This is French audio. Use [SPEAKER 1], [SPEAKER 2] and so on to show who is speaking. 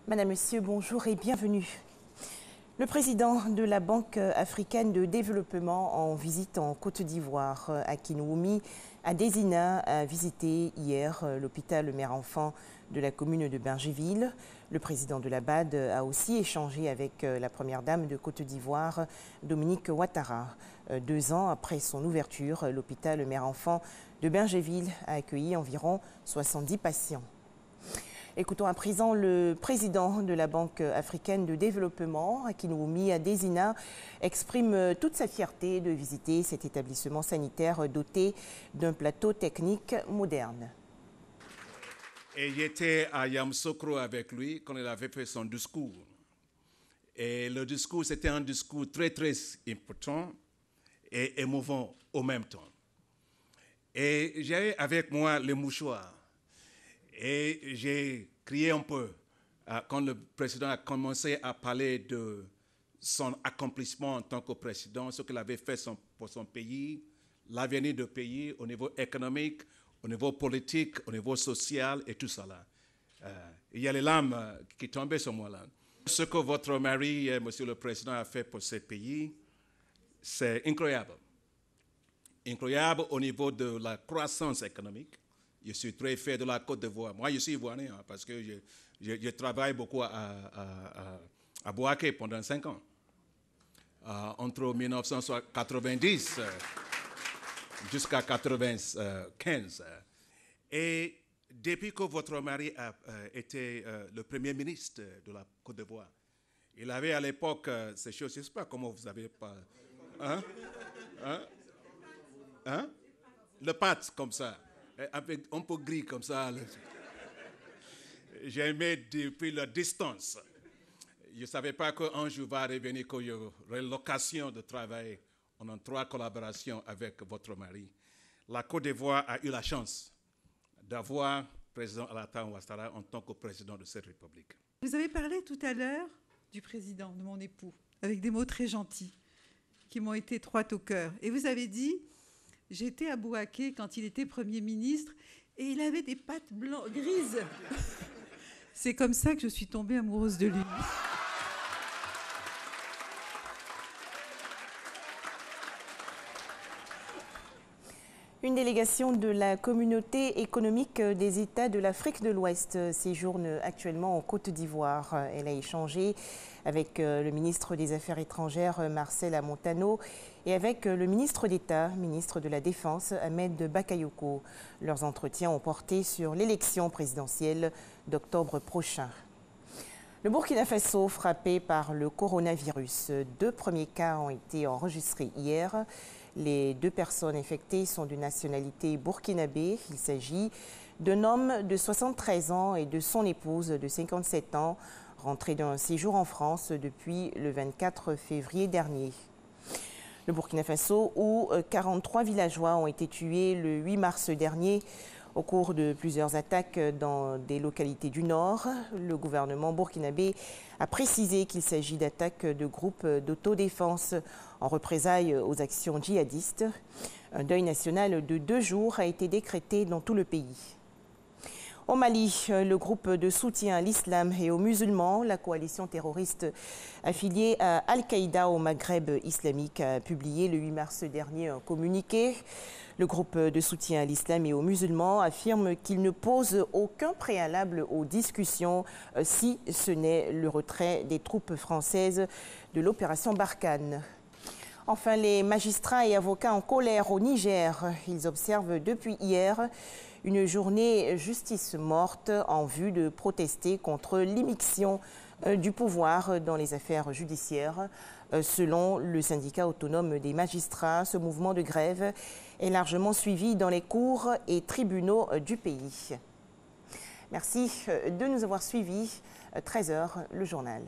[SPEAKER 1] Madame, Monsieur, bonjour et bienvenue. Le président de la Banque africaine de développement en visite en Côte d'Ivoire, Akinwumi Adesina, a visité hier l'hôpital mère-enfant de la commune de Bingerville. Le président de la BAD a aussi échangé avec la première dame de Côte d'Ivoire, Dominique Ouattara. 2 ans après son ouverture, l'hôpital mère-enfant de Bingerville a accueilli environ 70 patients. Écoutons à présent le président de la Banque africaine de développement, Akinwumi Adesina, exprime toute sa fierté de visiter cet établissement sanitaire doté d'un plateau technique moderne.
[SPEAKER 2] Et j'étais à Yamoussoukro avec lui quand il avait fait son discours. Et le discours, c'était un discours très important et émouvant au même temps. Et j'ai avec moi les mouchoirs. Et j'ai crié un peu quand le président a commencé à parler de son accomplissement en tant que président, ce qu'il avait fait pour son pays, l'avenir du pays au niveau économique, au niveau politique, au niveau social et tout ça là. Il y a les larmes qui tombaient sur moi là. Ce que votre mari, monsieur le président, a fait pour ce pays, c'est incroyable. Incroyable au niveau de la croissance économique. Je suis très fier de la Côte d'Ivoire. Moi, je suis ivoirien parce que je travaille beaucoup à Bouaké pendant 5 ans. Entre 1990 jusqu'à 1995. Et depuis que votre mari a été le premier ministre de la Côte d'Ivoire, il avait à l'époque ces choses, je ne sais pas comment vous avez pas... Le pâte comme ça. Avec un peu gris comme ça. J'aimais depuis la distance. Je ne savais pas qu'un jour va revenir qu'il y aurait l'occasion de travailler en étroite collaboration avec votre mari. La Côte d'Ivoire a eu la chance d'avoir le président Alassane Ouattara en tant que président de cette république.
[SPEAKER 3] Vous avez parlé tout à l'heure du président, de mon époux, avec des mots très gentils qui m'ont été droits au cœur. Et vous avez dit... J'étais à Bouaké quand il était Premier ministre et il avait des pattes grises. C'est comme ça que je suis tombée amoureuse de lui.
[SPEAKER 1] Une délégation de la communauté économique des États de l'Afrique de l'Ouest séjourne actuellement en Côte d'Ivoire. Elle a échangé avec le ministre des Affaires étrangères, Marcel Amontano, et avec le ministre d'État, ministre de la Défense, Ahmed Bakayoko. Leurs entretiens ont porté sur l'élection présidentielle d'octobre prochain. Le Burkina Faso, frappé par le coronavirus. 2 premiers cas ont été enregistrés hier. Les 2 personnes infectées sont de nationalité burkinabé. Il s'agit d'un homme de 73 ans et de son épouse de 57 ans, rentrés d'un séjour en France depuis le 24 février dernier. Le Burkina Faso, où 43 villageois ont été tués le 8 mars dernier au cours de plusieurs attaques dans des localités du Nord. Le gouvernement burkinabé a précisé qu'il s'agit d'attaques de groupes d'autodéfense en représailles aux actions djihadistes. Un deuil national de 2 jours a été décrété dans tout le pays. Au Mali, le groupe de soutien à l'islam et aux musulmans, la coalition terroriste affiliée à Al-Qaïda au Maghreb islamique, a publié le 8 mars dernier un communiqué. Le groupe de soutien à l'islam et aux musulmans affirme qu'il ne pose aucun préalable aux discussions si ce n'est le retrait des troupes françaises de l'opération Barkhane. Enfin, les magistrats et avocats en colère au Niger, ils observent depuis hier une journée justice morte en vue de protester contre l'immixtion du pouvoir dans les affaires judiciaires. Selon le syndicat autonome des magistrats, ce mouvement de grève est largement suivi dans les cours et tribunaux du pays. Merci de nous avoir suivis. 13h, le journal.